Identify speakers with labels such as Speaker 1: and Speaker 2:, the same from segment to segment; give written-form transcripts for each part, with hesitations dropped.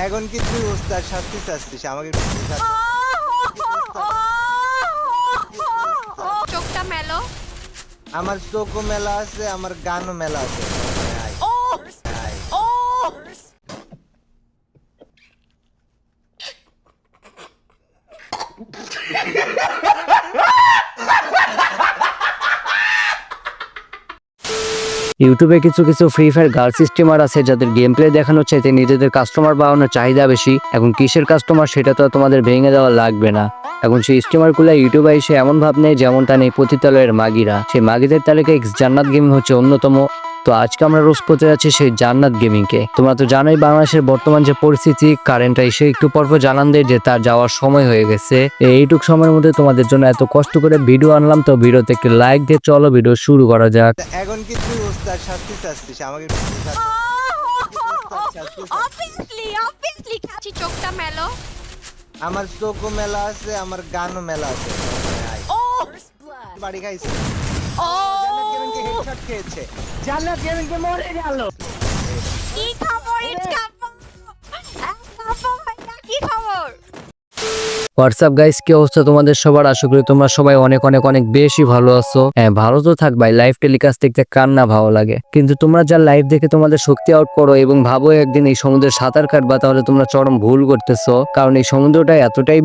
Speaker 1: এখন কি তুই ওস্তাদ শাস্তি চাচ্ছিস আমাকে?
Speaker 2: চোখটা মেলো।
Speaker 1: আমার চোখও মেলা আছে, আমার গানও মেলা আছে।
Speaker 3: ইউটিউবে কিছু কিছু ফ্রি ফায়ার গার্লস স্ট্রিমার আছে যাদের গেম প্লে দেখানোর চাইতে নিজেদের কাস্টমার বাড়ানোর চাহিদা বেশি। এখন কিসের কাস্টমার সেটা তো তোমাদের ভেঙে দেওয়া লাগবে না। এখন সেই স্ট্রিমারগুলো ইউটিউবে এসে এমন ভাব নেই যেমনটা নেই পতিতালয়ের মাগিরা। সেই মাগিদের তালিকায় জান্নাত গেমিং হচ্ছে অন্যতম। তো আজকে আমরা রোজ করতে যাচ্ছি সেই জান্নাত গেমিংকে। তোমরা তো জানোই বাংলাদেশের বর্তমান যে পরিস্থিতি, কারেন্টটা এসে একটু পরপর জানান দেয় যে তার যাওয়ার সময় হয়ে গেছে। এইটুক সময়ের মধ্যে তোমাদের জন্য এত কষ্ট করে ভিডিও আনলাম, তো ভিডিওতে একটি লাইক দিয়ে চলো ভিডিও শুরু করা যাক।
Speaker 1: এখন কি তুই ওস্তাদ শাস্তি চাচ্ছিস আমাকে?
Speaker 2: অবভিয়াসলি চোখটা মেলো।
Speaker 1: আমার চোখও মেলা আছে, আমার গানও মেলা আছে। বাড়ি খাইছে। জান্নাত গেমিংকে হেডশট খেয়েছে। জান্নাত গেমিংকে মরে গেল।
Speaker 2: কি খবর? কি খবর?
Speaker 3: হোয়াটসঅ্যাপ গাইস, কি অবস্থা তোমাদের সবার? আশা করি তোমরা সবাই অনেক অনেক অনেক বেশি ভালো আছো। হ্যাঁ, ভালো তো থাকবাই। লাইভ টেলিকাস্ট দেখতে কার না ভালো লাগে, কিন্তু তোমরা যা লাইভ দেখে তোমাদের শক্তি আউট করো এবং ভাবো একদিন এই সমুদ্রে সাঁতার কাটবা, তাহলে তোমরা চরম ভুল করতেছো। কারণ এই সমুদ্রটা এতটাই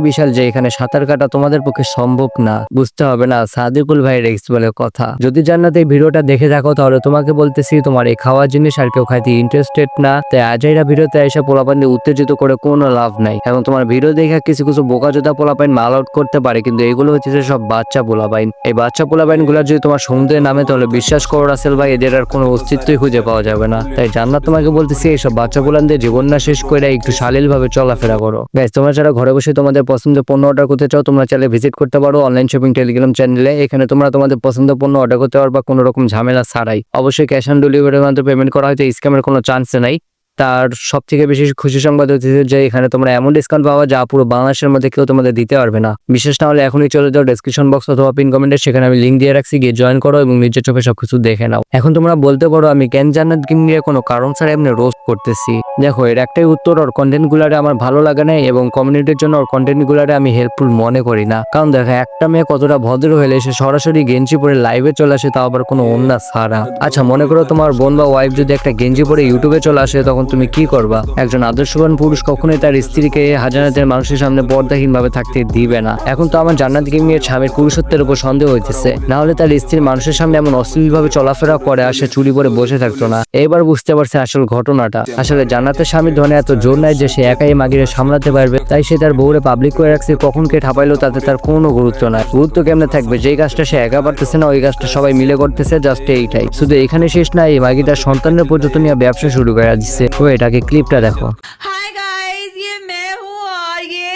Speaker 3: বিশাল যে এখানে সাঁতার কাটা তোমাদের পক্ষে সম্ভব না। বুঝতে হবে না সাদিকুল ভাইয়ের এক্স বলে কথা। যদি জান্নাত এই ভিডিওটা দেখে থাকো তাহলে তোমাকে বলতেছি তোমার এই খাওয়ার জিনিস আর কেউ খাইতে ইন্টারেস্টেড না। তাই আজাইরা ভিডিওতে এসে পোলাপান উত্তেজিত করে কোনো লাভ নাই। এবং তোমার ভিডিও দেখে কিছু কিছু বোকাচোদা পোলাপাইন মাল আউট করতে পারে, কিন্তু এগুলো হচ্ছে সব বাচ্চা পোলাপাইন। এই বাচ্চা পোলাপাইন গুলা যদি তোমার সমুদ্রে নামে তাহলে বিশ্বাস করো রাসেল ভাই, এদের আর কোনো অস্তিত্বই খুঁজে পাওয়া যাবে না। তাই জান্নাত তোমাকে বলতেছি এইসব বাচ্চা পোলানদের জীবন না শেষ করে একটু শালীল ভাবে চলাফেরা করো। গাইস, তোমরা যারা ঘরে বসে তোমাদের পছন্দের পণ্য অর্ডার করতে চাও, তোমরা চাইলে ভিজিট করতে পারো অনলাইন শপিং টেলিগ্রাম চ্যানেলে। এখানে তোমরা তোমাদের পছন্দের পণ্য অর্ডার করতে পারবা কোনো রকম ঝামেলা ছাড়াই। অবশ্যই ক্যাশ অন ডেলিভারির মাধ্যমে পেমেন্ট করা হয়তো স্ক্যামের কোনো চান্স নাই। তার সব থেকে বেশি খুশি সংবাদ হচ্ছে যে এখানে তোমরা এমন ডিসকাউন্ট পাওয়া যা পুরো বাংলাদেশের মধ্যে কেউ তোমাদের দিতে পারবে না। বিশেষ না হলে এখনই চলে যাও ডেসক্রিপশন বক্স অথবা পিন কমেন্টে, সেখানে আমি লিঙ্ক দিয়ে রাখছি, গিয়ে জয়েন করো এবং নিজের চোখে সবকিছু দেখে নাও। এখন তোমরা বলতে পারো আমি কেন জান্নাত গেমিং নিয়ে কোনো কারণ ছাড়া এমনি রোস্ট করতেছি। দেখো, এর একটাই উত্তর, ওর কন্টেন্ট গুলারে আমার ভালো লাগে না এবং কমিউনিটির জন্য ওর কন্টেন্ট গুলারে আমি হেল্পফুল মনে করি না। কারণ দেখো, একটা মেয়ে কতটা ভদ্র হলে সে সরাসরি গেঞ্জি পরে লাইভে চলে আসে, তাও আবার কোনো অন্য ছাড়া। আচ্ছা, মনে করো তোমার বোন বা ওয়াইফ যদি একটা গেঞ্জি পরে ইউটিউবে চলে আসে, তখন তুমি কি করবা? একজন আদর্শবান পুরুষ কখনোই তার স্ত্রীকে হাজার মানুষের সামনে পর্দাহীন ভাবে থাকতে দিবে না। এখন তো আমার জান্নাত গেমিং এর স্বামীর পুরুষত্বের উপর সন্দেহ হইতেছে, না হলে তার স্ত্রী মানুষের সামনে এমন অশ্লীল ভাবে চলাফেরা করে আর সে চুরি পরে বসে থাকতো না। এবার বুঝতে পারছে আসল ঘটনাটা। আসলে জান্নাতের স্বামীর ধনে এত জোর নাই যে সে একাই মাগিরে সামলাতে পারবে, তাই সে তার বউরে পাবলিক করে রাখছে। কখন কে ঠাপাইলো তাতে তার কোনো গুরুত্ব নাই। গুরুত্ব কেমনে থাকবে? যেই কাজটা সে একা পারতেছে না, ওই কাজটা সবাই মিলে করতেছে। জাস্ট এইটাই। শুধু এখানে শেষ না, এই মাগিটার সন্তানের পর্যন্ত নিয়ে ব্যবসা শুরু করে দিচ্ছে। ও এটাকে ক্লিপটা দেখো।
Speaker 4: हाय गाइस, ये मैं हूँ और ये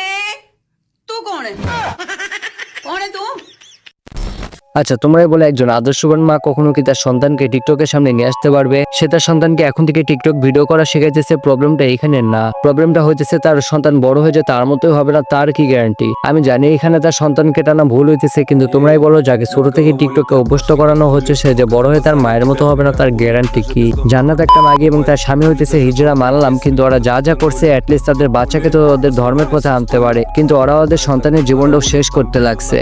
Speaker 4: तू कौन है? कौन है तू?
Speaker 3: আচ্ছা, তোমরাই বলে একজন আদর্শবান মা কখনো কি তার সন্তানকে টিকটকের সামনে নিয়ে আসতে পারবে? সে তার সন্তানকে এখন থেকে টিকটক ভিডিও করা শেখাইতেছে। প্রবলেমটা এখানে না, প্রবলেমটা হইতেছে তার সন্তান বড় হয়ে যায় তার মতোই হবে না, তার কি গ্যারান্টি? আমি জানি এখানে তার সন্তানকে টানা ভুল হইতেছে, কিন্তু তোমরাই বলো যাকে ছোট থেকে টিকটকে অভ্যস্ত করানো হচ্ছে সে যে বড় হয়ে তার মায়ের মতো হবে না, তার গ্যারান্টি কি? জান্নাত একটা মাগি এবং তার স্বামী হইতেছে হিজড়া, মানলাম, কিন্তু ওরা যা যা করছে অ্যাটলিস্ট তাদের বাচ্চাকে তো ওদের ধর্মের পথে আনতে পারে, কিন্তু ওরা ওদের সন্তানের জীবনটাও শেষ করতে লাগছে।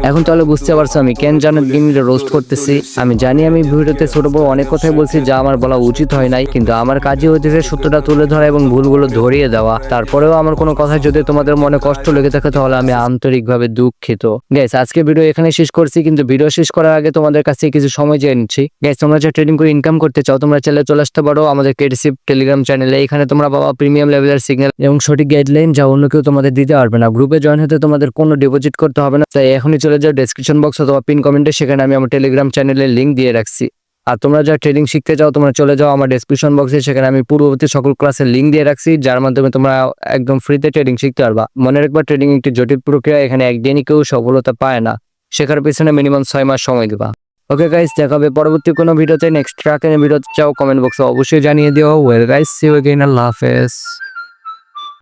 Speaker 3: এখন তাহলে বুঝতে পারছো আমি কেন জান্নাত গেমিং রোস্ট করতেছি। আমি জানি আমি ভিডিওতে ছোট বড় অনেক কথাই বলছি যা আমার বলা উচিত হয় নাই, কিন্তু আমার কাজই হইতেছে সত্যটা তুলে ধরা এবং ভুলগুলো ধরিয়ে দেওয়া। তারপরেও আমার কোনো কথা যদি তোমাদের মনে কষ্ট লেগে থাকে তাহলে আমি আন্তরিকভাবে দুঃখিত। গাইস, আজকে ভিডিও এখানে শেষ করছি, কিন্তু ভিডিও শেষ করার আগে তোমাদের কাছে কিছু সময় চেয়ে নিচ্ছি। গাইস, তোমরা যারা ট্রেডিং করে ইনকাম করতে চাও তোমরা চ্যানেলে চলে আসতে পারো আমাদের কেটিসি টেলিগ্রাম চ্যানেলে। এখানে তোমরা পাবা প্রিমিয়াম লেভেলের সিগন্যাল এবং সঠিক গাইডলাইন যা অন্য কেউ তোমাদের দিতে পারবে না। গ্রুপে জয়েন হতে তোমাদের কোনো ডিপোজিট করতে হবে না, তাই এখনই চলে যাও ডেসক্রিপশন বক্স অথবা পিন কমেন্টে, সেখানে আমি আমার টেলিগ্রাম চ্যানেলের লিঙ্ক দিয়ে রাখছি। আর তোমরা যারা ট্রেডিং শিখতে চাও তোমরা চলে যাও আমার ডেসক্রিপশন বক্সে, সেখানে আমি পূর্ববর্তী সকল ক্লাসের লিঙ্ক দিয়ে রাখছি, যার মাধ্যমে তোমরা একদম ফ্রিতে ট্রেডিং শিখতে পারবা। মনে রাখবা, ট্রেডিং একটি জটিল প্রক্রিয়া, এখানে একদিনই কেউ সফলতা পায় না, শেখার পেছনে মিনিমাম 6 মাস সময় দিবা। ওকে গাইস, দেখা হবে পরবর্তী কোনো ভিডিওতে। নেক্সট ট্র্যাকের ভিডিওতে চাও কমেন্ট বক্সে অবশ্যই জানিয়ে দিও। Well guys, see you again, Allah হাফেজ।